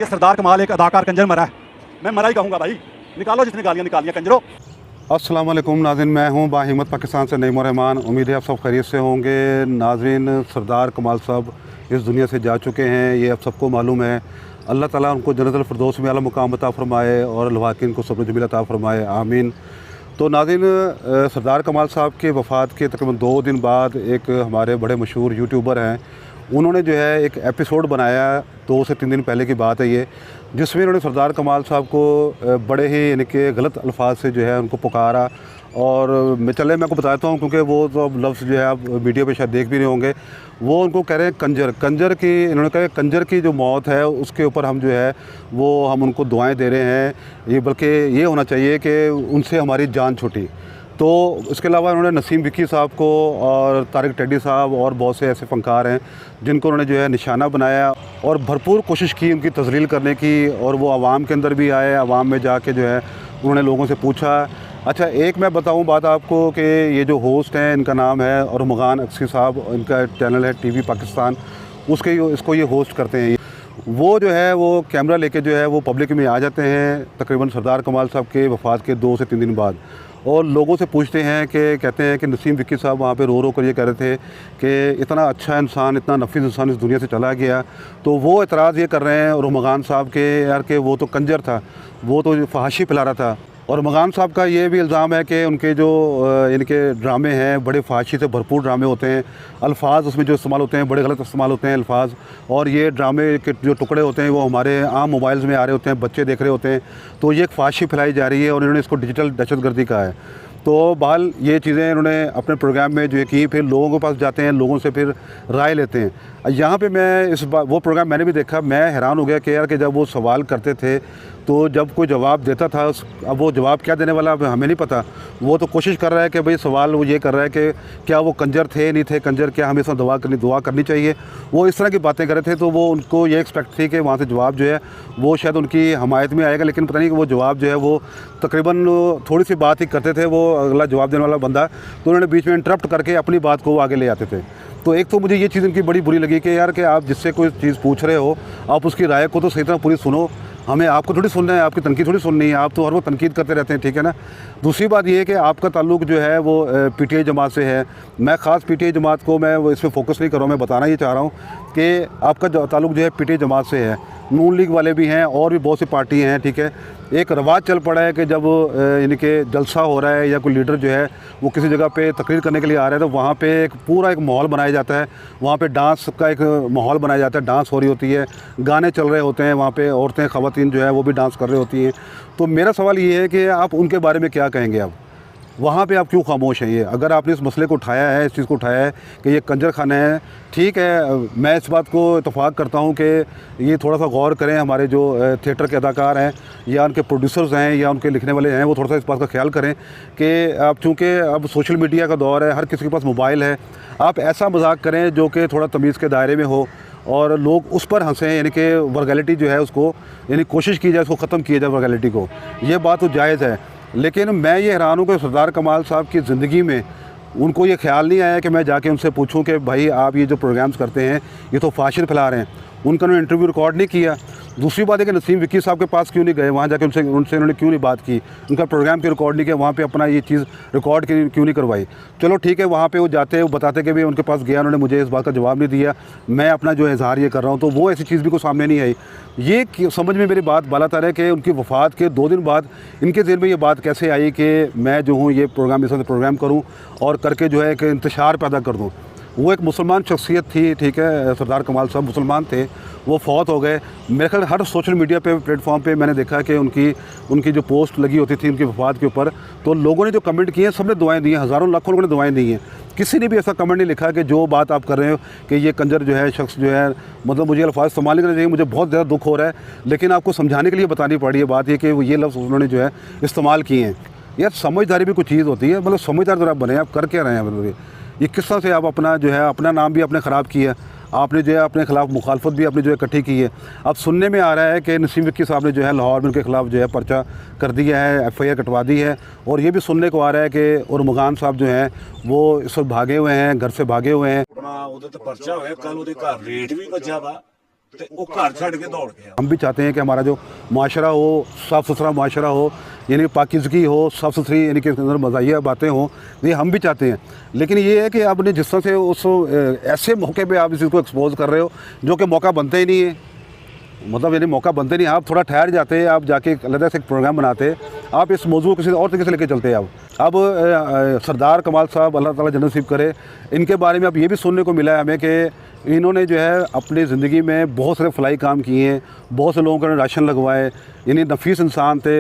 ये सरदार कमाल एक अदाकार कंजर मरा है। मैं मरा ही कहूँगा भाई, निकालो जितनी गालियाँ निकालियाँ कंजरों। अस्सलाम वालेकुम नाज़रीन, मैं हूं बाहिम्मत पाकिस्तान से नईम रहमान। उम्मीद है आप सब खैरियत से होंगे। नाज़रीन, सरदार कमाल साहब इस दुनिया से जा चुके हैं, ये अब सबको मालूम है। अल्लाह ताला उनको जन्नतुल फिरदौस में आला मुकाम अता फ़रमाए और लवाकिन को सब्र जमील अता फ़रमाए, आमीन। तो नाज़रीन, सरदार कमाल साहब के वफ़ात के तकरीबन 2 दिन बाद एक हमारे बड़े मशहूर यूट्यूबर हैं, उन्होंने जो है एक एपिसोड बनाया, 2 से 3 दिन पहले की बात है ये, जिसमें उन्होंने सरदार कमाल साहब को बड़े ही यानी कि गलत अल्फाज से जो है उनको पुकारा। और मैं आपको बताता हूँ, क्योंकि वो तो अब लफ्ज़ जो है आप वीडियो पे शायद देख भी रहे होंगे। वो उनको कह रहे हैं कंजर की, इन्होंने कहा कंजर की जो मौत है उसके ऊपर हम जो है वो हम उनको दुआएं दे रहे हैं, ये बल्कि ये होना चाहिए कि उनसे हमारी जान छूटी। तो इसके अलावा उन्होंने नसीम विक्की साहब को और तारिक टेडी साहब और बहुत से ऐसे फ़नकार हैं जिनको उन्होंने जो है निशाना बनाया और भरपूर कोशिश की उनकी तज़लील करने की। और वो आवाम के अंदर भी आए, आवाम में जाके जो है उन्होंने लोगों से पूछा। अच्छा, एक मैं बताऊं बात आपको कि ये जो होस्ट हैं इनका नाम है और रुमगान अक्सी साहब, इनका चैनल है टीवी पाकिस्तान, इसको ये होस्ट करते हैं। वो जो है वो कैमरा लेके जो है वो पब्लिक में आ जाते हैं तकरीबन सरदार कमाल साहब के वफ़ात के 2 से 3 दिन बाद, और लोगों से पूछते हैं कि कहते हैं कि नसीम विक्की साहब वहाँ पे रो कर ये कह रहे थे कि इतना अच्छा इंसान, इतना नफीस इंसान इस दुनिया से चला गया। तो वो एतराज़ ये कर रहे हैं रुमगान साहब के, यार कि वो तो कंजर था, वो तो फहाशी फैला रहा था। और रुमगान साहब का ये भी इल्ज़ाम है कि उनके जो इनके ड्रामे हैं बड़े फहाशी से भरपूर ड्रामे होते हैं, अल्फाज उसमें जो इस्तेमाल होते हैं बड़े गलत इस्तेमाल होते हैं अल्फाज। और ये ड्रामे के जो टुकड़े होते हैं वो हमारे आम मोबाइल्स में आ रहे होते हैं, बच्चे देख रहे होते हैं। तो ये एक फहाशी फैलाई जा रही है और इन्होंने इसको डिजिटल दहशतगर्दी कहा है। तो बहरहाल ये चीज़ें इन्होंने अपने प्रोग्राम में जो है की, फिर लोगों के पास जाते हैं, लोगों से फिर राय लेते हैं। यहाँ पे मैं वो प्रोग्राम मैंने भी देखा, मैं हैरान हो गया कि यार कि जब वो सवाल करते थे तो जब कोई जवाब देता था, अब वो जवाब क्या देने वाला हमें नहीं पता। वो तो कोशिश कर रहा है कि भाई सवाल वो ये कर रहा है कि क्या वो कंजर थे, नहीं थे कंजर, क्या हमें इसमें दुआ करनी चाहिए, वो इस तरह की बातें कर रहे थे। तो वो उनको ये एक्सपेक्ट थी कि वहाँ से जवाब जो है वो शायद उनकी हमायत में आएगा, लेकिन पता नहीं कि वो जवाब जो है वो तकरीबन थोड़ी सी बात ही करते थे वो अगला जवाब देने वाला बंदा, तो उन्होंने बीच में इंटरप्ट करके अपनी बात को आगे ले आते थे। तो एक तो मुझे ये चीज़ इनकी बड़ी बुरी लगी कि यार कि आप जिससे कोई चीज़ पूछ रहे हो आप उसकी राय को तो सही तरह पूरी सुनो, हमें आपको थोड़ी सुनना है, आपकी तनकीद थोड़ी सुननी है, आप तो हर वक्त तनकीद करते रहते हैं, ठीक है ना। दूसरी बात ये है कि आपका ताल्लुक जो है वो पीटीआई जमात से है। मैं ख़ास पीटीआई जमात को मैं इस पर फोकस नहीं कर रहा हूँ, मैं बताना ये चाह रहा हूँ कि आपका ताल्लुक जो है पीटीआई जमात से है। नून लीग वाले भी हैं और भी बहुत सी पार्टी हैं, ठीक है। एक रवाज चल पड़ा है कि जब इनके जलसा हो रहा है या कोई लीडर जो है वो किसी जगह पे तकरीर करने के लिए आ रहा है तो वहाँ पे एक पूरा एक माहौल बनाया जाता है, वहाँ पे डांस का एक माहौल बनाया जाता है, डांस हो रही होती है, गाने चल रहे होते हैं, वहाँ पे औरतें ख़वातीन जो है वो भी डांस कर रही होती हैं। तो मेरा सवाल ये है कि आप उनके बारे में क्या कहेंगे, आप वहाँ पे आप क्यों खामोश हैं? ये अगर आपने इस मसले को उठाया है, इस चीज़ को उठाया है कि ये कंजर खाना है, ठीक है, मैं इस बात को इत्तफाक करता हूँ कि ये थोड़ा सा गौर करें, हमारे जो थिएटर के अदाकार हैं या उनके प्रोड्यूसर्स हैं या उनके लिखने वाले हैं वो थोड़ा सा इस बात का ख्याल करें कि अब चूँकि अब सोशल मीडिया का दौर है, हर किसी के पास मोबाइल है, आप ऐसा मजाक करें जो कि थोड़ा तमीज़ के दायरे में हो और लोग उस पर हंसें, यानी कि वर्गैलिटी जो है उसको, यानी कोशिश की जाए उसको ख़त्म किया जाए वर्गैलिटी को, ये बात तो जायज़ है। लेकिन मैं ये हैरान हूँ कि सरदार कमाल साहब की ज़िंदगी में उनको ये ख्याल नहीं आया कि मैं जाके उनसे पूछूं कि भाई आप ये जो प्रोग्राम्स करते हैं ये तो फाशिल फैला रहे हैं। उनका उन्होंने इंटरव्यू रिकॉर्ड नहीं किया। दूसरी बात है कि नसीम विक्की साहब के पास क्यों नहीं गए, वहाँ जाके उनसे उन्होंने क्यों नहीं बात की, उनका प्रोग्राम क्यों रिकॉर्ड नहीं किया, वहाँ पे अपना ये चीज़ रिकॉर्ड क्यों नहीं करवाई। चलो ठीक है, वहाँ पे वो जाते वो बताते कि भाई उनके पास गया, उन्होंने मुझे इस बात का जवाब नहीं दिया, मैं अपना जो इजहार ये कर रहा हूँ, तो वो ऐसी चीज़ भी कोई सामने नहीं आई। ये समझ में मेरी बात बालातर है कि उनकी वफ़ात के 2 दिन बाद इनके ज़हन में ये बात कैसे आई कि मैं जो हूँ ये प्रोग्राम इस प्रोग्राम करूँ और करके जो है कि इंतशार पैदा कर दूँ। वो एक मुसलमान शख्सियत थी, ठीक है, सरदार कमाल साहब मुसलमान थे, वो फौत हो गए। मेरे ख्याल हर सोशल मीडिया पे प्लेटफॉर्म पे मैंने देखा कि उनकी जो पोस्ट लगी होती थी उनकी वफ़ात के ऊपर, तो लोगों ने जो कमेंट किए सब ने दुआएं दी हैं, हज़ारों लाखों लोगों ने दुआएं दी हैं। किसी ने भी ऐसा कमेंट नहीं लिखा कि जो बात आप कर रहे हो कि ये कंजर जो है शख्स जो है, मतलब मुझे अल्फाज इस्तेमाल नहीं करना चाहिए, मुझे बहुत ज़्यादा दुख हो रहा है, लेकिन आपको समझाने के लिए बतानी पड़ी है बात ये कि वो ये लफ्ज़ उन्होंने जो है इस्तेमाल किए हैं। यार समझदारी भी कुछ चीज़ होती है, मतलब समझदार जरा बने, आप कर क्या रहे हैं, मतलब ये किस तरह से आप अपना जो है अपना नाम भी आपने ख़राब किया, आपने जो है अपने ख़िलाफ़ मुखालफत भी आपने जो है इकट्ठी की है। अब सुनने में आ रहा है कि नसीम विक्की साहब ने जो है लाहौर में उनके ख़िलाफ़ जो है पर्चा कर दिया है, FIR कटवा दी है। और ये भी सुनने को आ रहा है कि रुमगान साहब जो हैं वो इस वक्त भागे हुए हैं, घर से भागे हुए हैं। ਉਹਦੇ ਤੇ ਪਰਚਾ ਹੋਇਆ ਕੱਲ ਉਹਦੇ ਘਰ ਰੇਟ ਵੀ ਵੱਜਾ ਵਾ ਤੇ ਉਹ ਘਰ ਛੱਡ ਕੇ ਦੌੜ ਗਿਆ। हम भी चाहते हैं कि हमारा जो माशरा हो साफ़ सुथरा माशरा हो, यानी पाकीज़गी हो, साफ़ सुथरी यानी कि अंदर मज़ाहिया बातें हों, ये हम भी चाहते हैं। लेकिन ये है कि आपने जिस तरह से उस ऐसे मौके पे आप इस चीज़ को एक्सपोज कर रहे हो जो कि मौका बनता ही नहीं है, मतलब यानी मौका बनते नहीं। आप थोड़ा ठहर जाते, आप जाके अलग से एक प्रोग्राम बनाते, आप इस मौजू को किसी और तरीके से लेके चलते हैं। अब सरदार कमाल साहब अल्लाह ताला जन्नत नसीब करे, इनके बारे में अब ये भी सुनने को मिला है हमें कि इन्होंने जो है अपनी ज़िंदगी में बहुत सारे फलाई काम किए हैं, बहुत से लोगों को राशन लगवाए, यानी नफीस इंसान थे,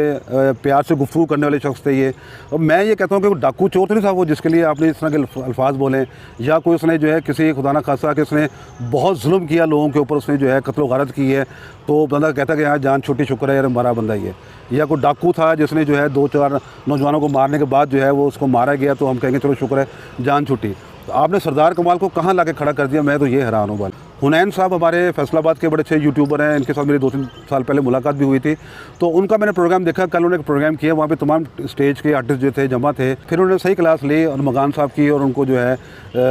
प्यार से गुफ्तगू करने वाले शख्स थे ये। और मैं ये कहता हूँ कि डाकू चोर तो नहीं था वो जिसके लिए आपने इस तरह के अल्फाज बोले, या कोई उसने जो है किसी खुदा न खासा कि उसने बहुत जुल्म किया लोगों के ऊपर, उसने जो है कत्ल गारत की है, तो बंदा कहता कि यहाँ जान छुट्टी शुक्र है यार हमारा बंदा ही है। या कोई डाकू था जिसने जो है 2-4 नौजवानों को मारने के बाद जो है वो उसको मारा गया, तो हम कहेंगे चलो शुक्र है जान छुट्टी। तो आपने सरदार कमाल को कहाँ लाके खड़ा कर दिया, मैं तो ये हैरान हूँ। बाल हुनैन साहब हमारे फैसलाबाद के बड़े अच्छे यूट्यूबर हैं, इनके साथ मेरी 2-3 साल पहले मुलाकात भी हुई थी, तो उनका मैंने प्रोग्राम देखा। कल उन्होंने एक प्रोग्राम किया, वहाँ पे तमाम स्टेज के आर्टिस्ट जो थे जमा थे, फिर उन्होंने सही क्लास ली और मगान साहब की, और उनको जो है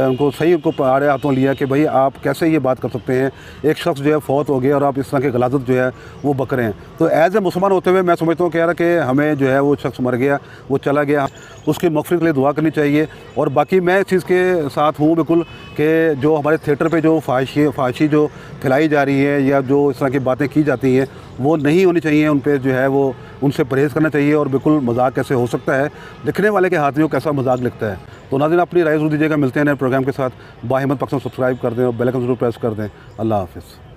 उनको सही उनको आड़े हाथों लिया कि भाई आप कैसे ये बात कर सकते हैं, एक शख्स जो है फौत हो गया और आप इस तरह की गलाजत जो है वो बक रहे हैं। तो एज़ ए मुसलमान होते हुए मैं समझता हूँ कह रहा कि हमें जो है वो शख्स मर गया, वो चला गया, उसकी मग़फ़िरत के लिए दुआ करनी चाहिए। और बाकी मैं इस चीज़ के साथ हूँ बिल्कुल कि जो हमारे थिएटर पे जो फाहिशी जो फैलाई जा रही है या जो इस तरह की बातें की जाती हैं वो नहीं होनी चाहिए, उन पे जो है वो उनसे परहेज़ करना चाहिए। और बिल्कुल मजाक कैसे हो सकता है, लिखने वाले के हाथ में वो कैसा मजाक लिखता है। तो नाज़रीन अपनी राय ज़रूर दीजिएगा, मिलते हैं नए प्रोग्राम के साथ। बाहिम्मत पाकिस्तान सब्सक्राइब कर दें और बेल आइकन ज़रूर प्रेस कर दें। अल्लाह हाफ़िज़।